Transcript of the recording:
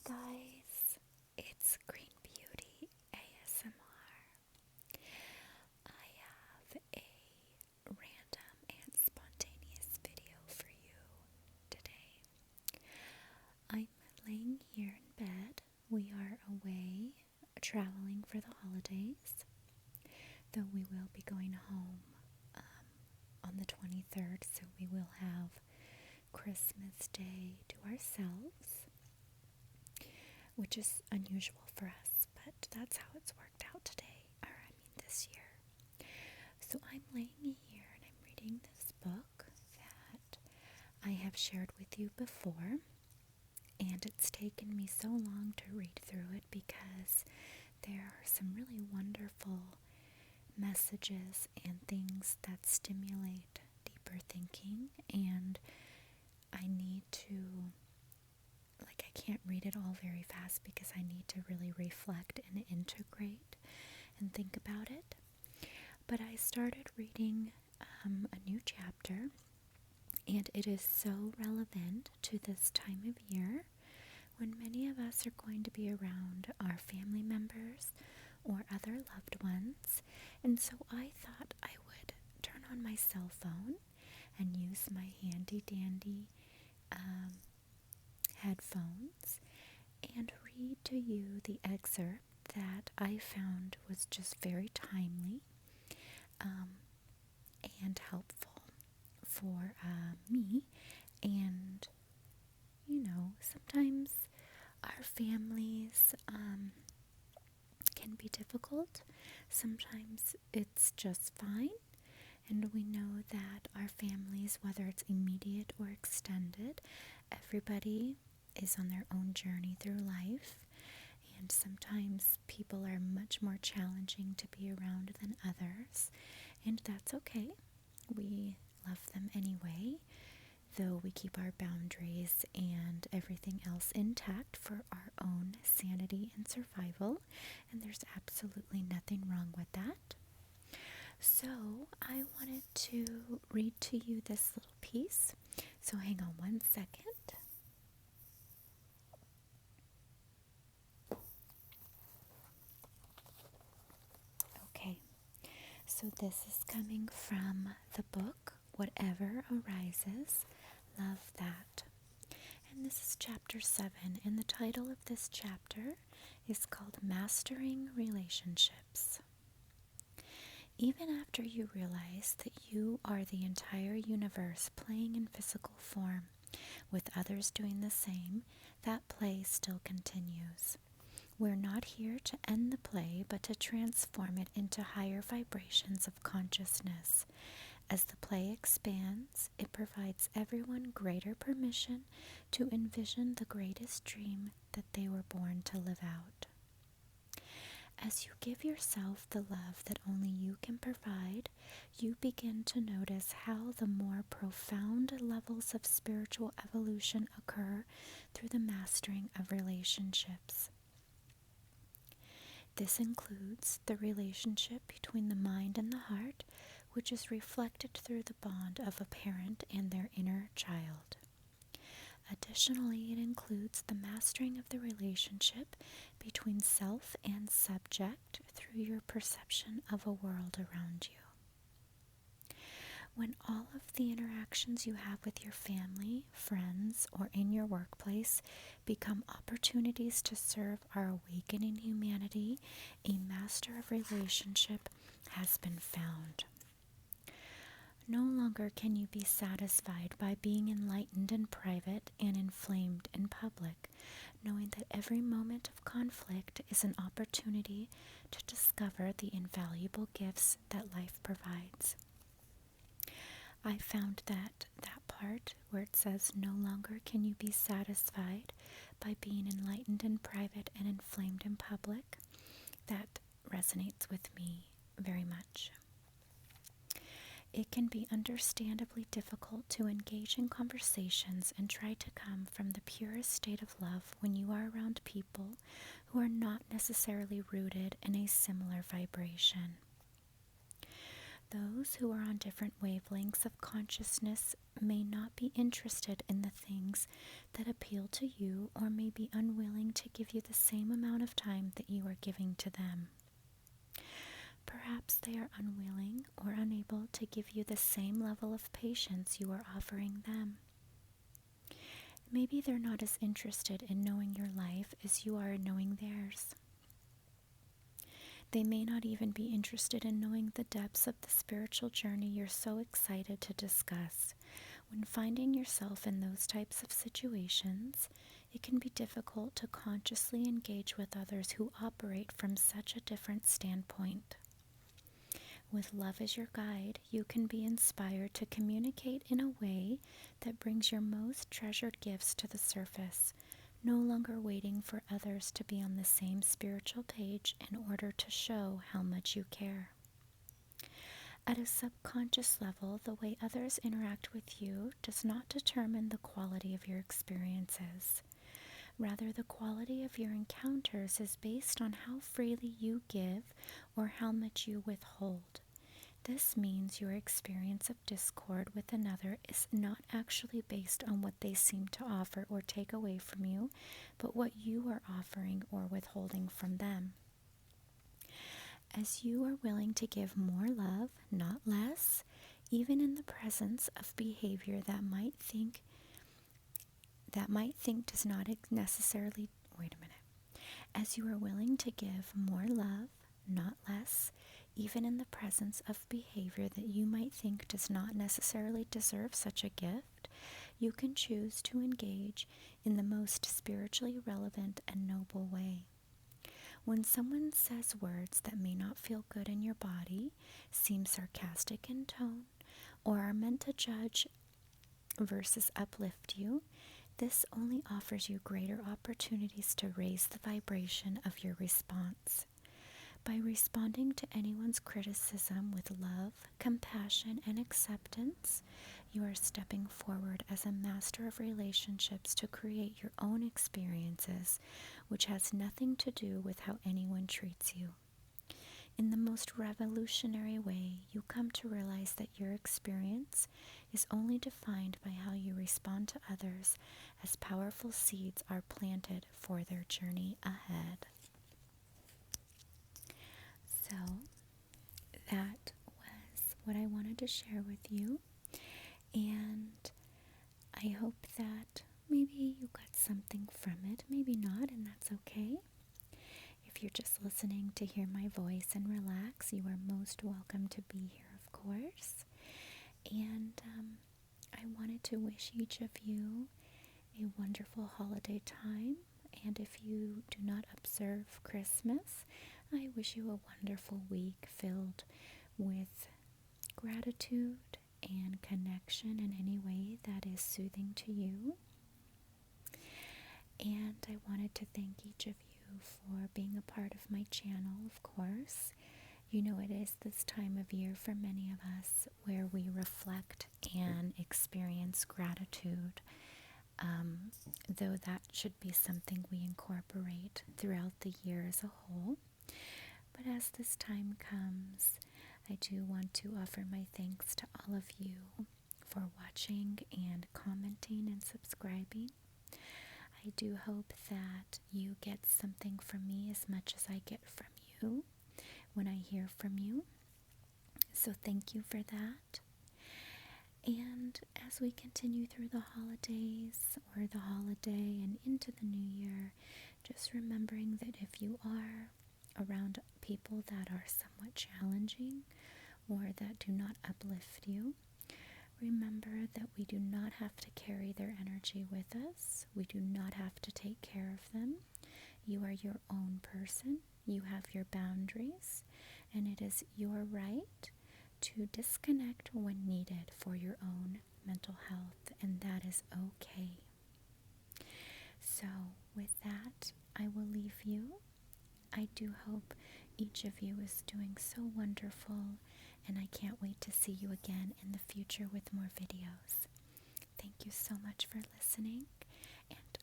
guys, it's Greenbeauty ASMR. I have a random and spontaneous video for you today. I'm laying here in bed. We are away traveling for the holidays, though we will be going home on the 23rd, so we will have Christmas Day to ourselves, which is unusual for us, but that's how it's worked out today, this year. So I'm laying here and I'm reading this book that I have shared with you before, and it's taken me so long to read through it because there are some really wonderful messages and things that stimulate deeper thinking, and I need to, I can't read it all very fast because I need to really reflect and integrate and think about it. But I started reading a new chapter, and it is so relevant to this time of year when many of us are going to be around our family members or other loved ones. And so I thought I would turn on my cell phone and use my handy dandy headphones and read to you the excerpt that I found was just very timely and helpful for me. And sometimes our families can be difficult. Sometimes it's just fine. And we know that our families, whether it's immediate or extended, everybody is on their own journey through life. And sometimes people are much more challenging to be around than others. And that's okay. We love them anyway, though we keep our boundaries and everything else intact for our own sanity and survival. And there's absolutely nothing wrong with that. So I wanted to read to you this little piece. So hang on one second. Okay, so this is coming from the book Whatever Arises, Love That. And this is chapter 7, and the title of this chapter is called Mastering Relationships. Even after you realize that you are the entire universe playing in physical form, with others doing the same, that play still continues. We're not here to end the play, but to transform it into higher vibrations of consciousness. As the play expands, it provides everyone greater permission to envision the greatest dream that they were born to live out. As you give yourself the love that only you can provide, you begin to notice how the more profound levels of spiritual evolution occur through the mastering of relationships. This includes the relationship between the mind and the heart, which is reflected through the bond of a parent and their inner child. Additionally, it includes the mastering of the relationship between self and subject through your perception of a world around you. When all of the interactions you have with your family, friends, or in your workplace become opportunities to serve our awakening humanity, a master of relationship has been found. No longer can you be satisfied by being enlightened in private and inflamed in public, knowing that every moment of conflict is an opportunity to discover the invaluable gifts that life provides. I found that part where it says no longer can you be satisfied by being enlightened in private and inflamed in public, that resonates with me very much. It can be understandably difficult to engage in conversations and try to come from the purest state of love when you are around people who are not necessarily rooted in a similar vibration. Those who are on different wavelengths of consciousness may not be interested in the things that appeal to you, or may be unwilling to give you the same amount of time that you are giving to them. Perhaps they are unwilling or unable to give you the same level of patience you are offering them. Maybe they're not as interested in knowing your life as you are in knowing theirs. They may not even be interested in knowing the depths of the spiritual journey you're so excited to discuss. When finding yourself in those types of situations, it can be difficult to consciously engage with others who operate from such a different standpoint. With love as your guide, you can be inspired to communicate in a way that brings your most treasured gifts to the surface, no longer waiting for others to be on the same spiritual page in order to show how much you care. At a subconscious level, the way others interact with you does not determine the quality of your experiences. Rather, the quality of your encounters is based on how freely you give or how much you withhold. This means your experience of discord with another is not actually based on what they seem to offer or take away from you, but what you are offering or withholding from them. As you are willing to give more love, not less, even in the presence of behavior that might think does not necessarily, as you are willing to give more love, not less, even in the presence of behavior that you might think does not necessarily deserve such a gift, you can choose to engage in the most spiritually relevant and noble way. When someone says words that may not feel good in your body, seem sarcastic in tone, or are meant to judge versus uplift you, this only offers you greater opportunities to raise the vibration of your response. By responding to anyone's criticism with love, compassion, and acceptance, you are stepping forward as a master of relationships to create your own experiences, which has nothing to do with how anyone treats you. In the most revolutionary way, you come to realize that your experience is only defined by how you respond to others, as powerful seeds are planted for their journey ahead. So, that was what I wanted to share with you, and I hope that maybe you got something from it, maybe not, and that's okay. If you're just listening to hear my voice and relax, you are most welcome to be here, of course. And I wanted to wish each of you a wonderful holiday time, and if you do not observe Christmas, I wish you a wonderful week filled with gratitude and connection in any way that is soothing to you. And I wanted to thank each of you for being a part of my channel, of course. You know, it is this time of year for many of us where we reflect and experience gratitude, though that should be something we incorporate throughout the year as a whole. But as this time comes, I do want to offer my thanks to all of you for watching and commenting and subscribing. I do hope that you get something from me as much as I get from you when I hear from you. So thank you for that. And as we continue through the holidays or the holiday and into the new year, just remembering that if you are around people that are somewhat challenging or that do not uplift you, remember that we do not have to carry their energy with us. We do not have to take care of them. You are your own person. You have your boundaries, and it is your right to disconnect when needed for your own mental health, and that is okay. So with that, I will leave you. I do hope each of you is doing so wonderful, and I can't wait to see you again in the future with more videos. Thank you so much for listening, and